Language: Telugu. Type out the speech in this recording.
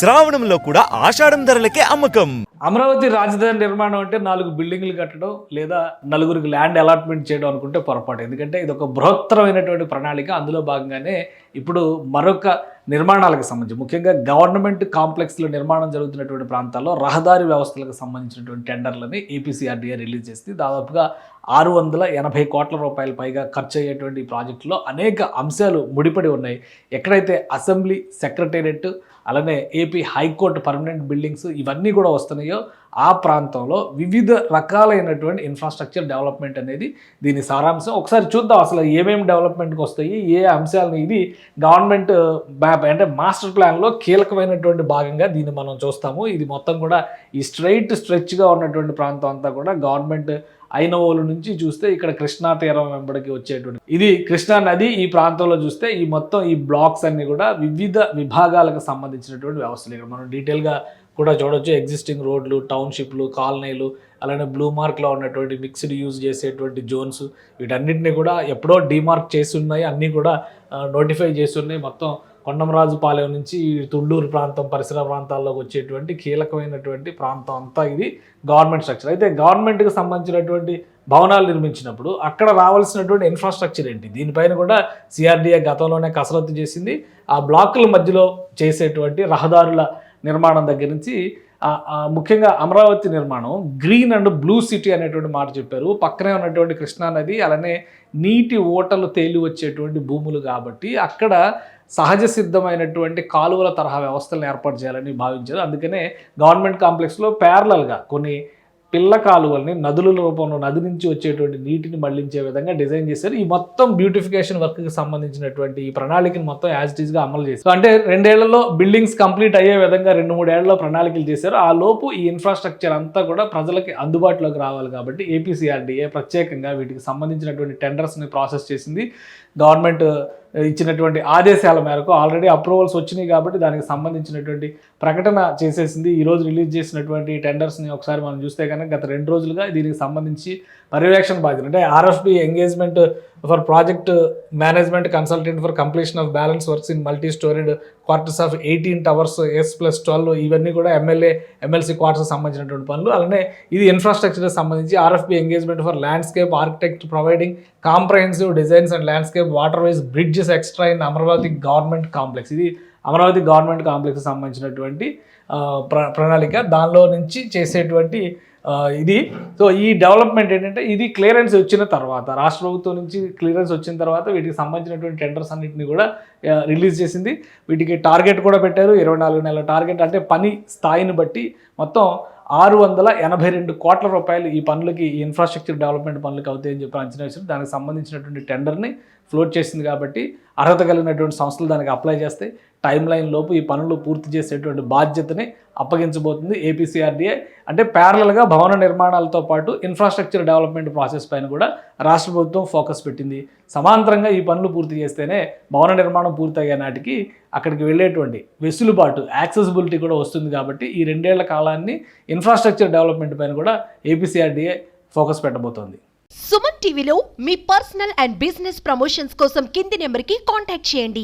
శ్రావణంలో కూడా ఆషాఢం ధరలకే అమ్మకం. అమరావతి రాజధాని నిర్మాణం అంటే 4 బిల్డింగ్లు కట్టడం లేదా నలుగురికి ల్యాండ్ అలాట్మెంట్ చేయడం అనుకుంటే పొరపాటు. ఎందుకంటే ఇది ఒక బృహత్తరమైనటువంటి ప్రణాళిక. అందులో భాగంగానే ఇప్పుడు మరొక నిర్మాణాలకు సంబంధించి ముఖ్యంగా గవర్నమెంట్ కాంప్లెక్స్లో నిర్మాణం జరుగుతున్నటువంటి ప్రాంతాల్లో రహదారి వ్యవస్థలకు సంబంధించినటువంటి టెండర్లని ఏపీసీఆర్డీఏ రిలీజ్ చేసింది. దాదాపుగా 680 కోట్ల రూపాయల పైగా ఖర్చు అయ్యేటువంటి ఈ ప్రాజెక్టులో అనేక అంశాలు ముడిపడి ఉన్నాయి. ఎక్కడైతే అసెంబ్లీ, సెక్రటేరియట్, అలానే ఏపీ హైకోర్టు పర్మనెంట్ బిల్డింగ్స్ ఇవన్నీ కూడా వస్తున్నాయో ఆ ప్రాంతంలో వివిధ రకాలైనటువంటి ఇన్ఫ్రాస్ట్రక్చర్ డెవలప్మెంట్ అనేది దీని సారాంశం. ఒకసారి చూద్దాం అసలు ఏమేమి డెవలప్మెంట్కి వస్తాయి, ఏ అంశాలను. ఇది గవర్నమెంట్ అంటే మాస్టర్ ప్లాన్లో కీలకమైనటువంటి భాగంగా దీన్ని మనం చూస్తాము. ఇది మొత్తం కూడా ఈ స్ట్రెచ్గా ఉన్నటువంటి ప్రాంతం అంతా కూడా గవర్నమెంట్ ఐనవోలు నుంచి చూస్తే ఇక్కడ కృష్ణా తీరం వెంబడికి వచ్చేటువంటి ఇది కృష్ణా నది. ఈ ప్రాంతంలో చూస్తే ఈ మొత్తం ఈ బ్లాక్స్ అన్ని కూడా వివిధ విభాగాలకు సంబంధించినటువంటి వ్యవస్థలు ఇక్కడ మనం డీటెయిల్గా కూడా చూడొచ్చు. ఎగ్జిస్టింగ్ రోడ్లు, టౌన్షిప్లు, కాలనీలు, అలానే బ్లూ మార్క్లో ఉన్నటువంటి మిక్స్డ్ యూజ్ చేసేటువంటి జోన్స్, వీటన్నిటిని కూడా ఎప్పుడో డీమార్క్ చేసి ఉన్నాయి, అన్నీ కూడా నోటిఫై చేసి ఉన్నాయి. మొత్తం కొండమరాజుపాలెం నుంచి తుళ్ళూరు ప్రాంతం, పరిసర ప్రాంతాల్లోకి వచ్చేటువంటి కీలకమైనటువంటి ప్రాంతం అంతా ఇది గవర్నమెంట్ స్ట్రక్చర్. అయితే గవర్నమెంట్కి సంబంధించినటువంటి భవనాలు నిర్మించినప్పుడు అక్కడ రావాల్సినటువంటి ఇన్ఫ్రాస్ట్రక్చర్ ఏంటి, దీనిపైన కూడా సిఆర్డీఏ గతంలోనే కసరత్తు చేసింది. ఆ బ్లాకుల మధ్యలో చేసేటువంటి రహదారుల నిర్మాణం దగ్గర నుంచి ముఖ్యంగా అమరావతి నిర్మాణం గ్రీన్ అండ్ బ్లూ సిటీ అనేటువంటి మాట చెప్పారు. పక్కనే ఉన్నటువంటి కృష్ణానది, అలానే నీటి ఓటలు తేలి వచ్చేటువంటి భూములు కాబట్టి అక్కడ సహజ సిద్ధమైనటువంటి కాలువల తరహా వ్యవస్థలను ఏర్పాటు చేయాలని భావించారు. అందుకనే గవర్నమెంట్ కాంప్లెక్స్లో ప్యారలల్గా కొన్ని పిల్ల కాలువల్ని నదుల రూపంలో నది నుంచి వచ్చేటువంటి నీటిని మళ్లించే విధంగా డిజైన్ చేశారు. ఈ మొత్తం బ్యూటిఫికేషన్ వర్క్కి సంబంధించినటువంటి ఈ ప్రణాళికను మొత్తం యాజ్ ఇట్ ఈస్గా అమలు చేశారు. అంటే 2 ఏళ్లలో బిల్డింగ్స్ కంప్లీట్ అయ్యే విధంగా 2-3 ఏళ్లలో ప్రణాళికలు చేశారు. ఆ లోపు ఈ ఇన్ఫ్రాస్ట్రక్చర్ అంతా కూడా ప్రజలకి అందుబాటులోకి రావాలి కాబట్టి ఏపీసీఆర్డీఏ ప్రత్యేకంగా వీటికి సంబంధించినటువంటి టెండర్స్ని ప్రాసెస్ చేసింది. గవర్నమెంట్ ఇచ్చినటువంటి ఆదేశాల మేరకు ఆల్రెడీ అప్రూవల్స్ వచ్చినాయి కాబట్టి దానికి సంబంధించినటువంటి ప్రకటన చేసేసింది. ఈరోజు రిలీజ్ చేసినటువంటి టెండర్స్ని ఒకసారి మనం చూస్తే కనుక గత 2 రోజులుగా దీనికి సంబంధించి పర్యవేక్షణ బాధ్యత అంటే RFB engagement for project management consultant for completion of balance works in multi storied quarters of 18 towers S+12 ఇవన్నీ కూడా ఎమ్మెల్సీ క్వార్టర్స్ సంబంధించినటువంటి పనులు. అలానే ఇది ఇన్ఫ్రాస్ట్రక్చర్కి సంబంధించి RFB engagement for landscape architect providing comprehensive designs and landscape water wise bridges extra in Amaravati government complex. ఇది అమరావతి గవర్నమెంట్ కాంప్లెక్స్ సంబంధించినటువంటి ప్రణాళిక. దానిలో నుంచి చేసేటువంటి ఇది. సో ఈ డెవలప్మెంట్ ఏంటంటే ఇది క్లియరెన్స్ వచ్చిన తర్వాత, రాష్ట్ర ప్రభుత్వం నుంచి క్లియరెన్స్ వచ్చిన తర్వాత వీటికి సంబంధించినటువంటి టెండర్స్ అన్నింటినీ కూడా రిలీజ్ చేసింది. వీటికి టార్గెట్ కూడా పెట్టారు, 24 నెలల టార్గెట్. అంటే పని స్థాయిని బట్టి మొత్తం 682 కోట్ల రూపాయలు ఈ పనులకి, ఈ ఇన్ఫ్రాస్ట్రక్చర్ డెవలప్మెంట్ పనులకి అవుతాయని చెప్పి అంచనా వేశారు. దానికి సంబంధించినటువంటి టెండర్ని ఫ్లోట్ చేసింది కాబట్టి అర్హత కలిగినటువంటి సంస్థలు దానికి అప్లై చేస్తే టైం లైన్ లోపు ఈ పనులు పూర్తి చేసేటువంటి బాధ్యతని అప్పగించబోతుంది ఏపీసీఆర్డీఏ. అంటే ప్యారలల్గా భవన నిర్మాణాలతో పాటు ఇన్ఫ్రాస్ట్రక్చర్ డెవలప్మెంట్ ప్రాసెస్ పైన కూడా రాష్ట్ర ప్రభుత్వం ఫోకస్ పెట్టింది. సమాంతరంగా ఈ పనులు పూర్తి చేస్తేనే భవన నిర్మాణం పూర్తయ్యే నాటికి అక్కడికి వెళ్ళేటువంటి వెసులుబాటు, యాక్సెసిబిలిటీ కూడా వస్తుంది. కాబట్టి ఈ 2 ఏళ్ల కాలాన్ని ఇన్ఫ్రాస్ట్రక్చర్ డెవలప్మెంట్ పైన కూడా ఏపీసీఆర్డీఏ ఫోకస్ పెట్టబోతోంది. సుమన్ టీవీలో మీ పర్సనల్ అండ్ బిజినెస్ ప్రమోషన్స్ కోసం కింది నెంబర్కి కాంటాక్ట్ చేయండి.